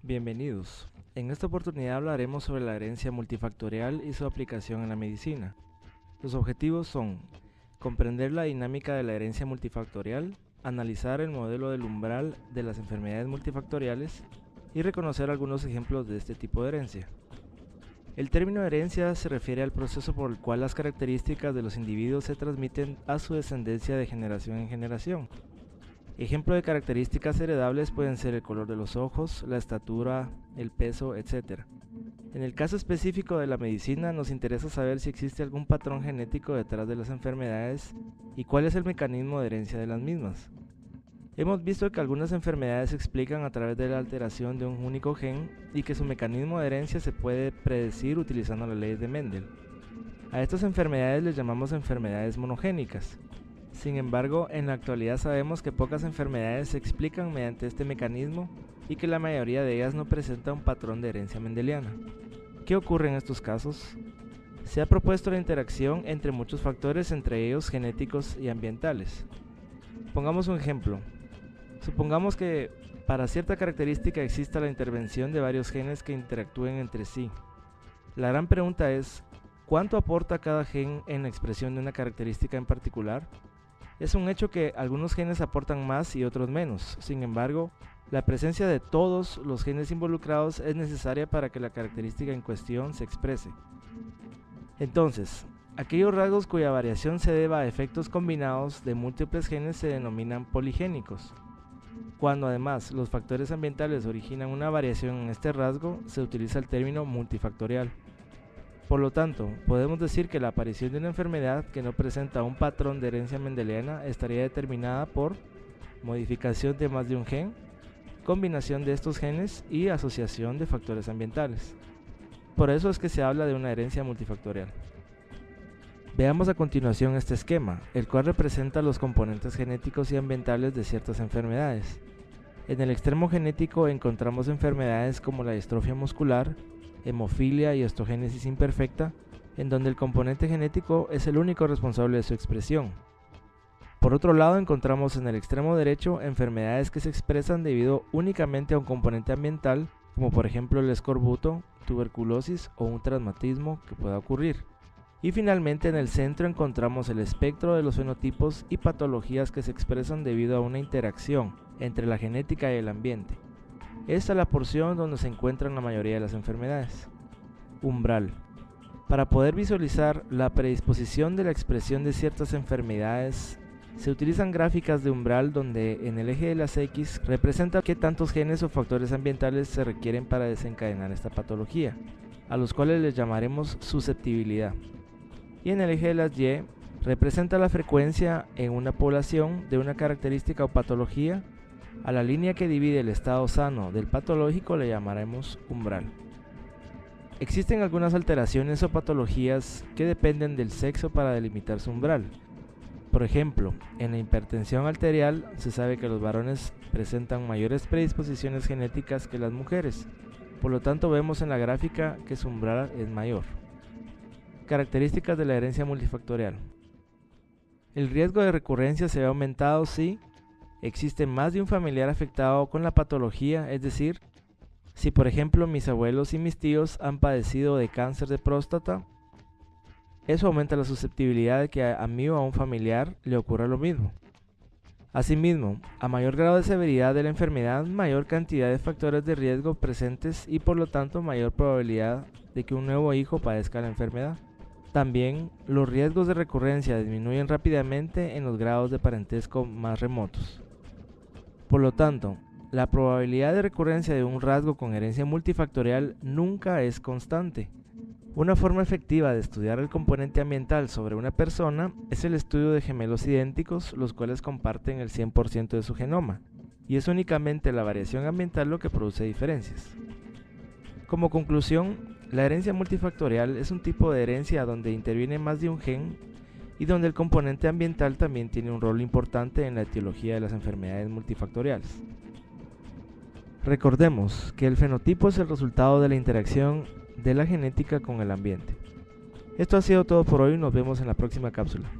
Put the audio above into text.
Bienvenidos. En esta oportunidad hablaremos sobre la herencia multifactorial y su aplicación en la medicina. Los objetivos son comprender la dinámica de la herencia multifactorial, analizar el modelo del umbral de las enfermedades multifactoriales y reconocer algunos ejemplos de este tipo de herencia. El término herencia se refiere al proceso por el cual las características de los individuos se transmiten a su descendencia de generación en generación. Ejemplo de características heredables pueden ser el color de los ojos, la estatura, el peso, etc. En el caso específico de la medicina, nos interesa saber si existe algún patrón genético detrás de las enfermedades y cuál es el mecanismo de herencia de las mismas. Hemos visto que algunas enfermedades se explican a través de la alteración de un único gen y que su mecanismo de herencia se puede predecir utilizando las leyes de Mendel. A estas enfermedades les llamamos enfermedades monogénicas. Sin embargo, en la actualidad sabemos que pocas enfermedades se explican mediante este mecanismo y que la mayoría de ellas no presenta un patrón de herencia mendeliana. ¿Qué ocurre en estos casos? Se ha propuesto la interacción entre muchos factores, entre ellos genéticos y ambientales. Pongamos un ejemplo. Supongamos que para cierta característica exista la intervención de varios genes que interactúen entre sí. La gran pregunta es, ¿cuánto aporta cada gen en la expresión de una característica en particular? Es un hecho que algunos genes aportan más y otros menos. Sin embargo, la presencia de todos los genes involucrados es necesaria para que la característica en cuestión se exprese. Entonces, aquellos rasgos cuya variación se deba a efectos combinados de múltiples genes se denominan poligénicos. Cuando además los factores ambientales originan una variación en este rasgo, se utiliza el término multifactorial. Por lo tanto, podemos decir que la aparición de una enfermedad que no presenta un patrón de herencia mendeliana estaría determinada por modificación de más de un gen, combinación de estos genes y asociación de factores ambientales. Por eso es que se habla de una herencia multifactorial. Veamos a continuación este esquema, el cual representa los componentes genéticos y ambientales de ciertas enfermedades. En el extremo genético encontramos enfermedades como la distrofia muscular, hemofilia y osteogénesis imperfecta, en donde el componente genético es el único responsable de su expresión. Por otro lado, encontramos en el extremo derecho enfermedades que se expresan debido únicamente a un componente ambiental, como por ejemplo el escorbuto, tuberculosis o un traumatismo que pueda ocurrir. Y finalmente en el centro encontramos el espectro de los fenotipos y patologías que se expresan debido a una interacción entre la genética y el ambiente. Esta es la porción donde se encuentran la mayoría de las enfermedades. Umbral. Para poder visualizar la predisposición de la expresión de ciertas enfermedades, se utilizan gráficas de umbral donde en el eje de las X representa qué tantos genes o factores ambientales se requieren para desencadenar esta patología, a los cuales les llamaremos susceptibilidad. Y en el eje de las Y representa la frecuencia en una población de una característica o patología. A la línea que divide el estado sano del patológico le llamaremos umbral. Existen algunas alteraciones o patologías que dependen del sexo para delimitar su umbral. Por ejemplo, en la hipertensión arterial se sabe que los varones presentan mayores predisposiciones genéticas que las mujeres, por lo tanto vemos en la gráfica que su umbral es mayor. Características de la herencia multifactorial. El riesgo de recurrencia se ve aumentado si existe más de un familiar afectado con la patología, es decir, si por ejemplo mis abuelos y mis tíos han padecido de cáncer de próstata, eso aumenta la susceptibilidad de que a mí o a un familiar le ocurra lo mismo. Asimismo, a mayor grado de severidad de la enfermedad, mayor cantidad de factores de riesgo presentes y por lo tanto mayor probabilidad de que un nuevo hijo padezca la enfermedad. También, los riesgos de recurrencia disminuyen rápidamente en los grados de parentesco más remotos. Por lo tanto, la probabilidad de recurrencia de un rasgo con herencia multifactorial nunca es constante. Una forma efectiva de estudiar el componente ambiental sobre una persona es el estudio de gemelos idénticos, los cuales comparten el 100% de su genoma, y es únicamente la variación ambiental lo que produce diferencias. Como conclusión, la herencia multifactorial es un tipo de herencia donde interviene más de un gen y donde el componente ambiental también tiene un rol importante en la etiología de las enfermedades multifactoriales. Recordemos que el fenotipo es el resultado de la interacción de la genética con el ambiente. Esto ha sido todo por hoy, nos vemos en la próxima cápsula.